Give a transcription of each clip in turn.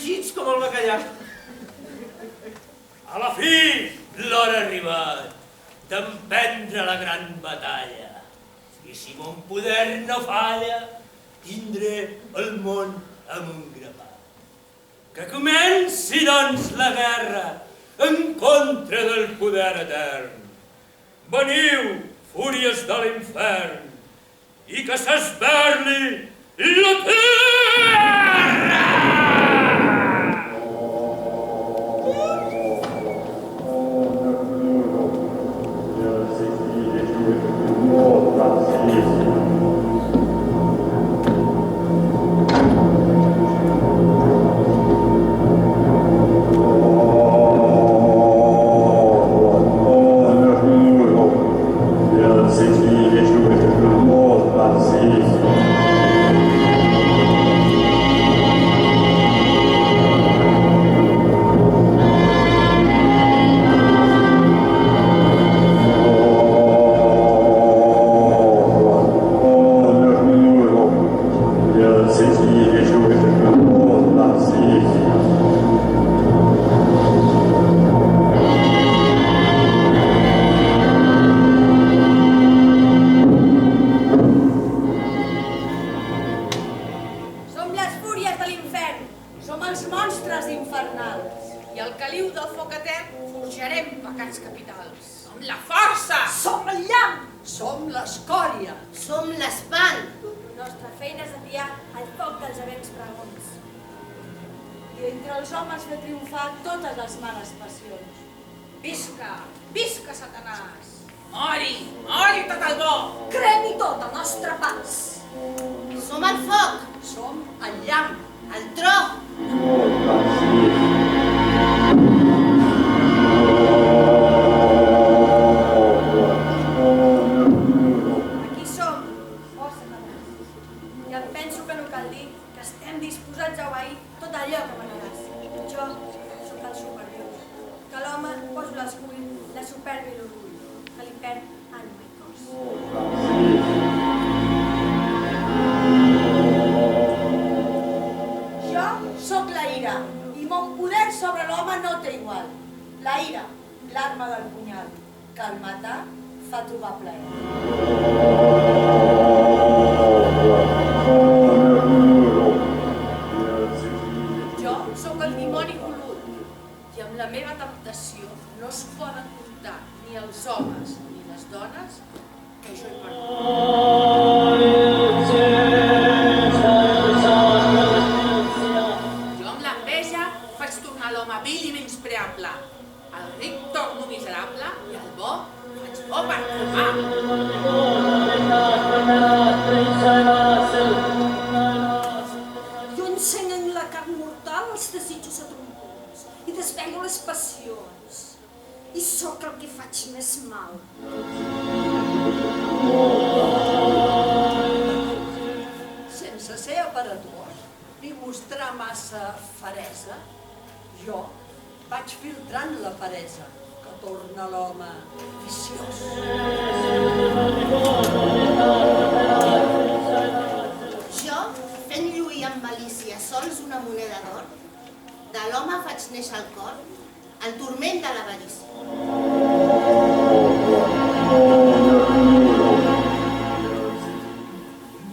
fregits com el bacallà. A la fi, l'hora ha arribat d'emprendre la gran batalla. I si mon poder no falla, tindré el món amb un grapat. Que comenci, doncs, la guerra en contra del poder etern. Veniu, fúries de l'infern, i que s'esberli la terra!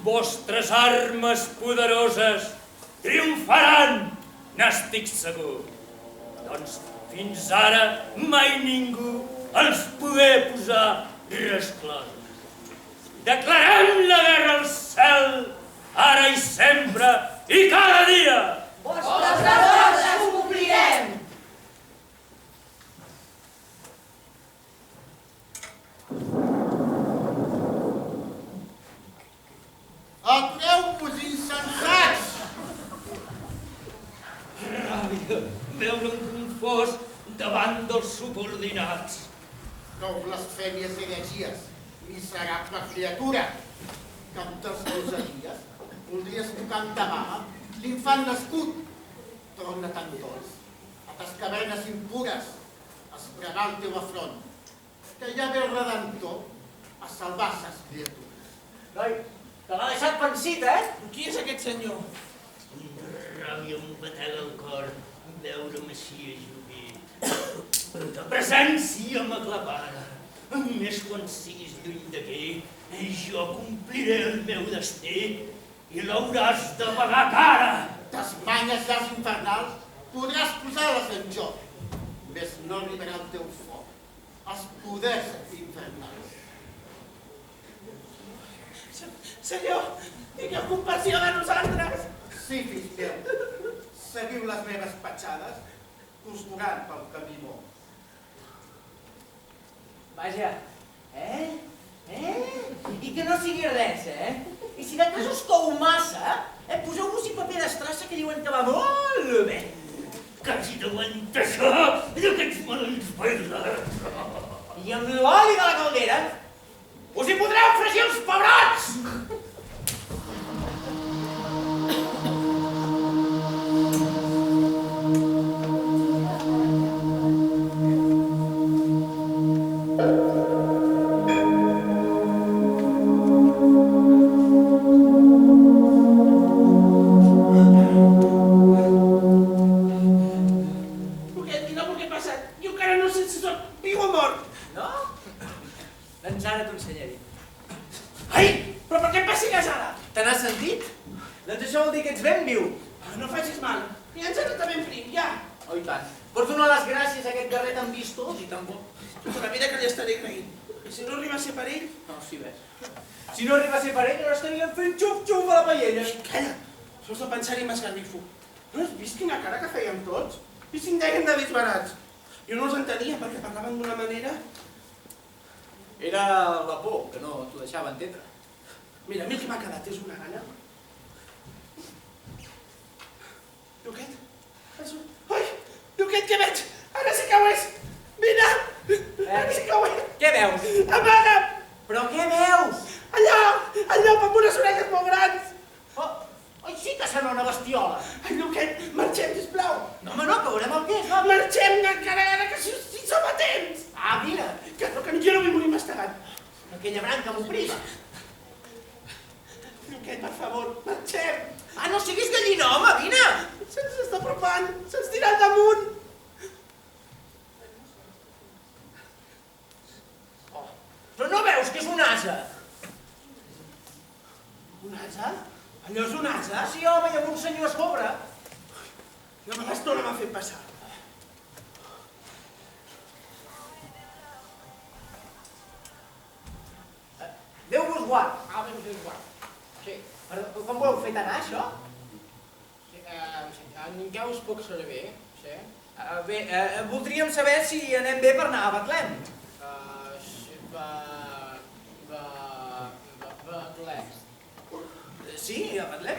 Vostres armes poderoses triomfaran, n'estic segur. Doncs fins ara mai ningú els pogué posar rescloses. Declarem la guerra al cel, ara i sempre i cada dia. Vostres ordres complirem. Atureu-vos, insensats! Ràbia veure'm confós davant dels subordinats. No blasfèmies i heregies, miserable criatura, que amb teus gosaries voldries tocar endavant l'infant nascut. Torna tan dolç, a tes cavernes impures, a espregar el teu afront, que ja ve el Redentor a salvar ses criatures. Noi, te l'ha deixat pensit, eh? Qui és aquest senyor? ràbia em batega el cor veure Macià Jové. Ta presència m'aclapara. Més quan siguis lluny d'aquí, jo compliré el meu destí i l'hauràs de pagar cara. Tas manyes llars infernals podràs posar-les en joc, més no arribarà el teu foc, els poders infernals. Senyor, tingueu compassió de nosaltres. Sí, fills meus, seguiu les meves petjades, costurant pel camí bo. Vaja, I que no sigui res, I si de cas us cou massa, poseu-vos-hi paper d'estrassa que diuen que va molt bé. Quasi d'aguantar això d'aquests maleïts pesos. I amb l'oli de la caldera us hi podreu fregir els pebrots! Si no arriba a ser per ell, no estaríem fent xuf-xuf a la paella. Calla, sols de pensar-hi m'esgarrifo. No has vist quina cara que fèiem tots? I si en deien de disbarats. Jo no els entenia perquè parlaven d'una manera... Era la por, que no t'ho deixava entendre. Mira, a mi el que m'ha quedat és una gana. Lluquet? Ai, Lluquet, què veig? Ara sí que ho és! Vine! Ara sí que ho és! Què veus? Amaga'm! Però què veus? Allà! El llop amb unes orelles molt grans! Ai, sí que sembla una bestiola! Ai, Lluquet, marxem, sisplau! No, home, no, que veurem el que és, va! Marxem, encara ara, que si som a temps! Ah, mira! Que jo no vull morir mastegant. Aquella branca m'ho priva. Lluquet, per favor, marxem! Ah, no siguis gallina, home, vine! Se'ns està apropant, se'ns tira al damunt! Però no veus que és un ase? Un ase? Allò és un ase? Sí, home, i amb un senyor a sobre. No me l'estona m'ha fet passar. Déu vos guard. Ah, Déu vos guard. Sí. Com ho heu fet anar, això? Sí, què us puc servir? Sí. Bé, voldríem saber si anem bé per anar a Betlem. Betlem. Sí, a Betlem?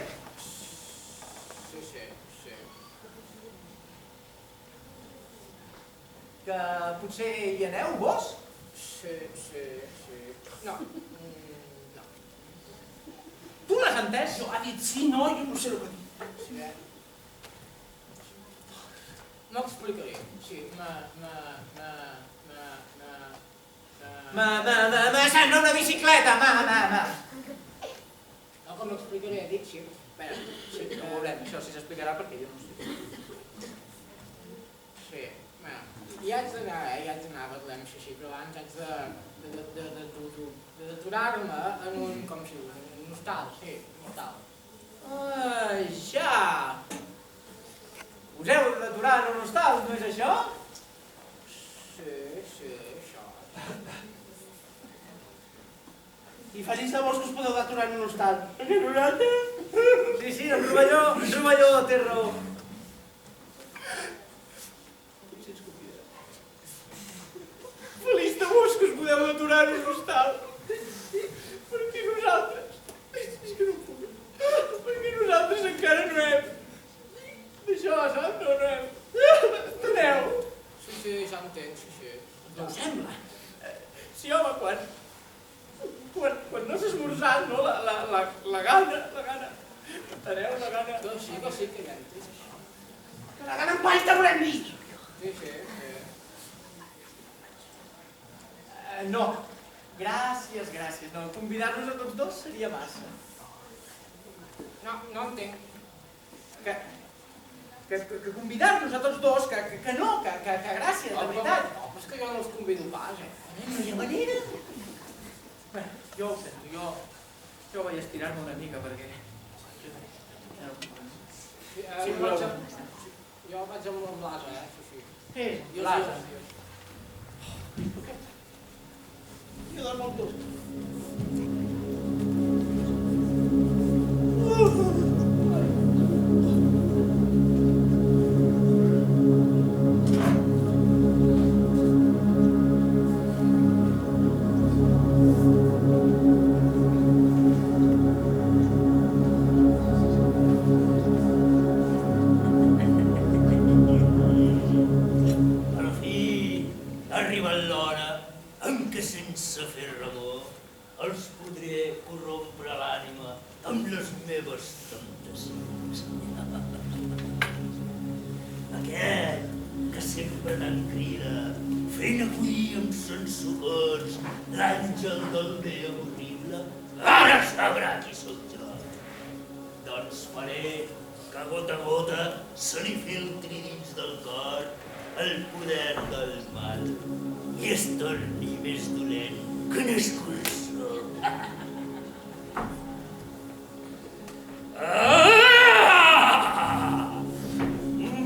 Sí. Que potser hi aneu, vos? Sí. No. Tu l'has entès? Jo ha dit sí, no, jo no sé el que ha dit. Sí, No explicaré. Sí, Sembla una bicicleta, No, com l'explicaré, he dit sí. Espera, sí, ho veurem, això si s'explicarà perquè jo no ho sé. Sí, hi haig d'anar a Betlem, sí, però abans haig d'aturar-me en un, com si diu, un hostal, sí, un hostal. Ja! Us heu d'aturar en un hostal, no és això? Sí, això. I feliç de vos que us podeu d'aturar en un hostal. Perquè nosaltres... Sí, en Rovelló té raó. Feliç de vos que us podeu d'aturar en un hostal. Perquè nosaltres... És que no puc. Perquè nosaltres encara no hem... D'això, saps? No hem... Enteneu? Sí, ja entenc, sí. No ho sembla. Sí, home, quan no s'ha esmorzat, no? La gana. Enteneu? La gana. Que sí que ja entenc. Que la gana en pall te volem dir. Sí. No. Gràcies. No, convidar-nos a tots dos seria massa. No entenc. Que que convidar-nos a tots dos, que no, que gràcies, de veritat. No, però és que jo no els convido pas, No hi ha manera. Bé, jo ho sento, jo vaig estirar-me una mica perquè... Jo vaig amb l'Asa, sí. Sí, l'Asa. Jo dormo amb tu. Per fi ha arribat l'hora en què sense fer remor els podré corrompre l'ànima amb les meves temptacions. Aquest que sempre tant crida, fent acollir amb sensocons l'àngel del bé horrible, ara sabrà qui sóc jo. Doncs faré que gota a gota se li filtri dins del cor el poder del mal i es torni més dolent que un escurçó.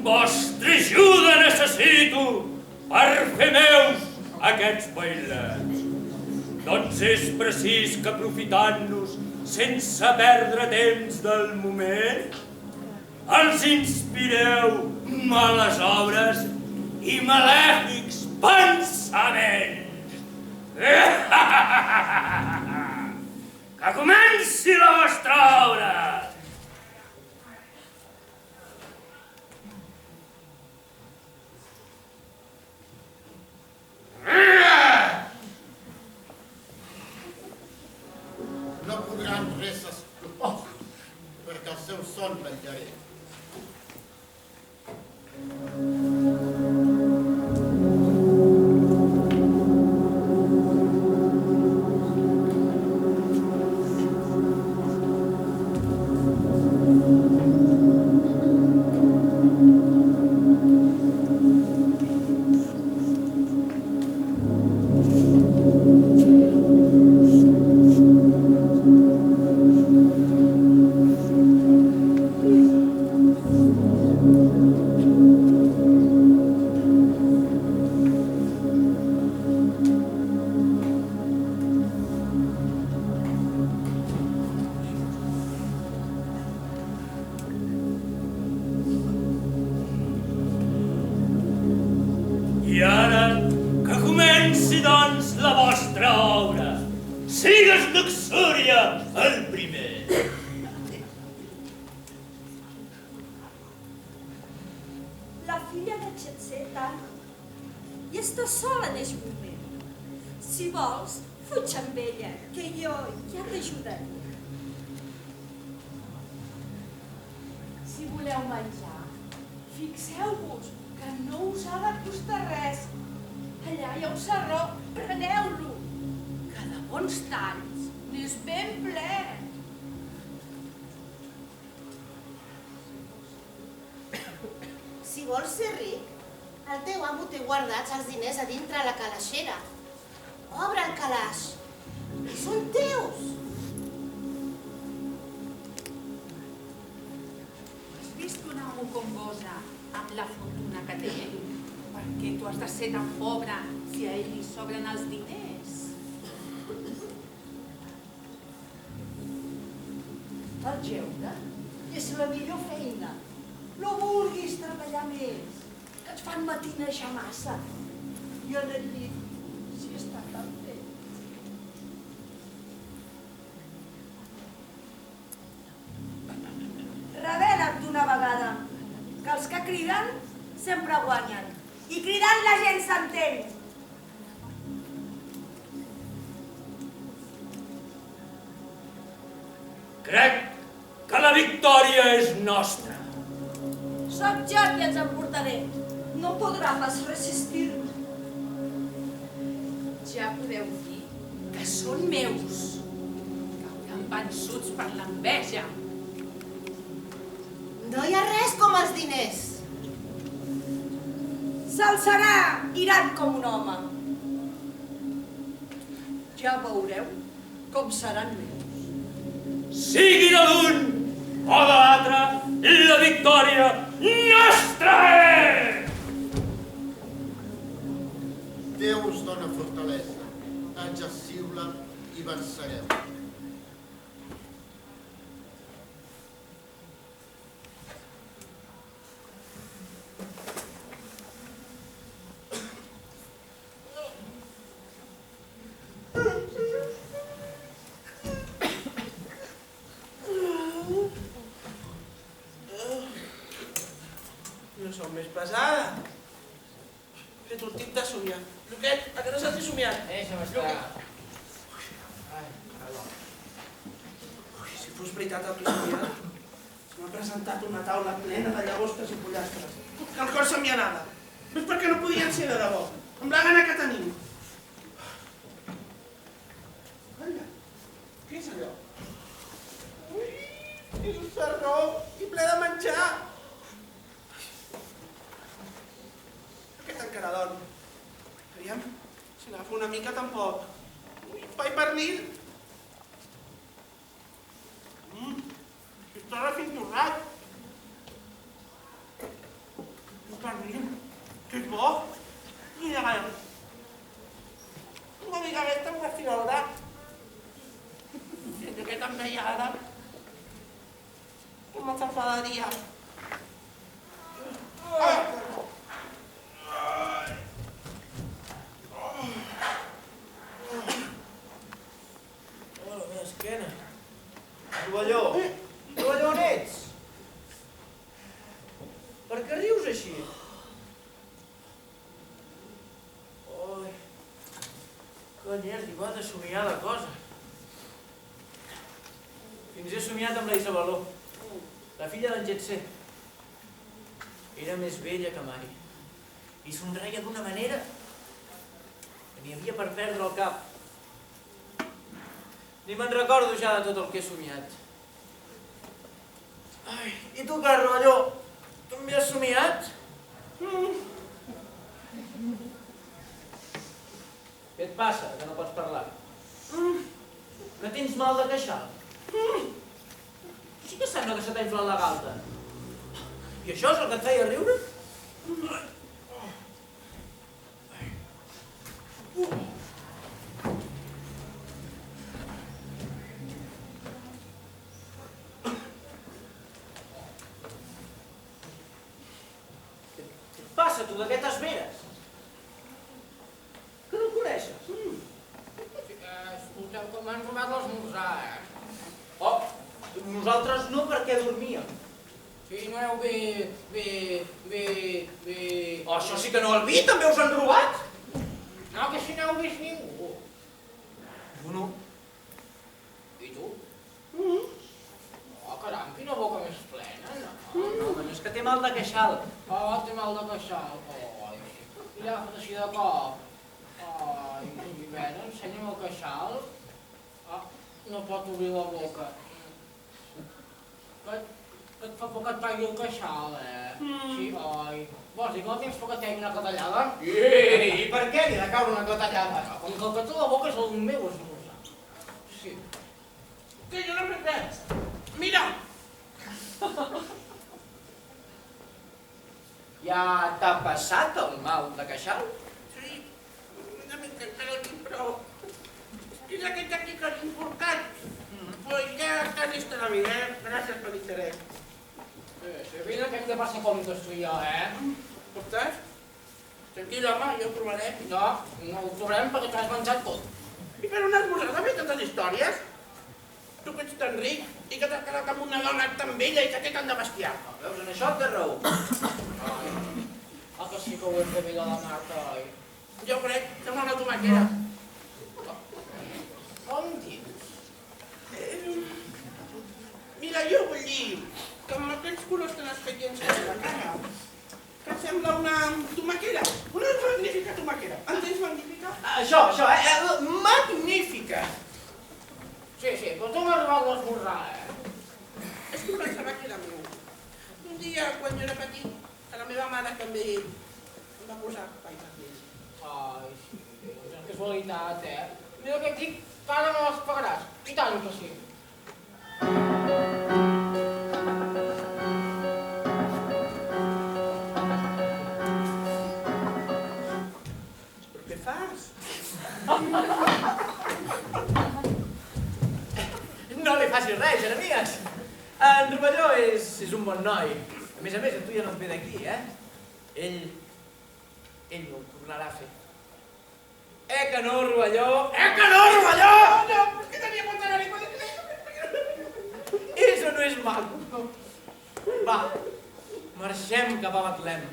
Vostra ajuda necessito per fer meus aquests bailets. Doncs és precís que aprofitant-nos sense perdre temps del moment, els inspireu males obres i malèfics pensaments. Que comenci la vostra obra! No podran res esclopar, perquè el seu son vetllaré. I ara, que comenci, doncs, la vostra obra. Sigues Luxúria el primer. La filla de Xetzeta i està sola en aquest moment. Si vols, fuig amb ella, que jo ja t'ajudaré. Si voleu menjar, fixeu-vos que no us ha de costar res. Allà hi ha un sarró, preneu-lo, que de bons talls n'és ben ple. Si vols ser ric, el teu amo té guardats els diners a dintre la calaixera. Obre el calaix. Són teus. Has vist un amo com gosa amb la fortuna que té? Per què tu has de ser tan pobre si a ell li sobren els diners? El geure és la millor feina. No vulguis treballar més, que et fan matinejar massa. I en el llit, si està tan bé. Revela't d'una vegada, que els que criden sempre guanyen. I cridant la gent s'entén. Crec que la victòria és nostra. Soc jo qui els emportaré. No podrà pas resistir-me. Ja podeu dir que són meus. Cauran vençuts per l'enveja. No hi ha res com els diners. S'alçarà, iran com un home. Ja veureu com seran meus. Sigui de l'un o de l'altre, la victòria nostra és! Déu us dona fortalesa. Exerciu-la i vencereu. No sou més pesada. He fet un tip de somiar. Lluquet, a que no saps somiat? Deixa'm estar. Si fos veritat el que he somiat, se m'ha presentat una taula plena de llagostes i pollastres. Que el cor se'm hi anava. No és perquè no podien ser de debò. Amb la gana que tenim. Calla, què és allò? Ui, és un sarró i ple de menjar. Aquest encara dorm. Aviam, si n'agafo una mica tampoc. Ui, pa i pernil. Està refintorrat. Un pernil, que és bo. Mira, una mica aquesta amb castigadora. Sento que tan bella ara. Com s'enfadaria. La meva esquena. Rovelló, Rovelló, on ets? Per què rius així? Oi, que n'he arribat a somiar la cosa. Fins he somiat amb la Isabeló, la filla d'en Getser. Era més vella que mai i somreia d'una manera que n'hi havia per perdre el cap. Ni me'n recordo ja de tot el que he somiat. Ai, i tu, Carles Rovelló, també has somiat? Què et passa, que no pots parlar? Que tens mal de queixal? Sí que sembla que se t'ha inflat la galta. I això és el que et feia riure? Què et passa, tu, d'aquestes veres? Que no el coneixes? Escolteu, que m'han robat l'esmorzar, Oh, nosaltres no, perquè dormíem. Si no heu bé... Oh, això sí que no el vi, també us han robat? No, que si no heu vist ningú. No. I tu? Oh, caram, quina boca més plena, no? No, però és que té mal de queixal. Oh, té mal de queixal. Ai, i l'ha fet així de cop. Ai, Rivera, ensenya'm el queixal. Ah, no pot obrir la boca. Que et fa por que et pagui el queixal, Sí, oi. Vols dir que no tens por que et caigui una clatellada? I per què li ha de caure una clatellada? Com que el que té la boca és el meu esmorzar. Sí. Que jo no he fet res. Mira! Ja t'ha passat el mal de queixal? Sí, una mica encara el tinc prou. És aquest aquí que has importat. Pues ja estàs estarà bé, Gràcies per l'interès. Sí, vine que hem de passar comptes tu i jo, Comptes? Tranquil, home, jo ho provaré. No, no ho trobarem perquè t'ho has menjat tot. I per una esmorzada fer tantes històries? Tu que ets tan ric i que t'has quedat amb una dona tan vella i que té tant de bestiar. Veus, en això té raó. Ah, que sí que ho hem de mirar la Marta, oi? Jo crec, sembla una tomaquera. Com dius? Mira, jo vull dir que amb aquests colors tan expedients que té la cara, que sembla una tomaquera, una magnífica tomaquera. Entens magnífica? Això, magnífica! Sí, però tu m'has robat l'esmorzar, És que pensava que era meu. dia, quan jo era petit, que la meva mare també em va posar pa i pernil. Ai, sí, quina casualitat, Mira que et dic que ara me les pagaràs. I tant que sí. Però què fas? No li facis res, Jeremies. En Rovelló és un bon noi. A més, a tu ja no et ve d'aquí, Ell no ho tornarà a fer. Que no, Rovelló? Que no, Rovelló? No, què tenia por d'anar-hi? Eso no és maco. Va, marxem cap a Betlem.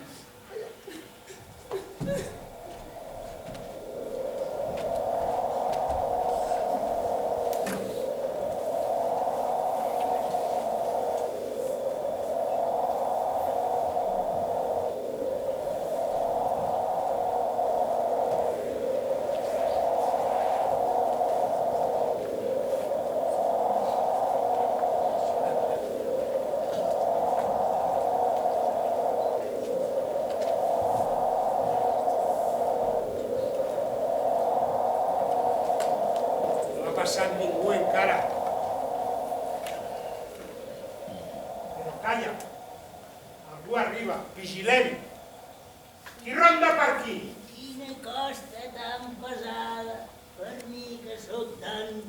passat ningú encara. Però calla, algú arriba, vigilem. Qui ronda per aquí? Quina costa tan pesada, per mi que sóc tan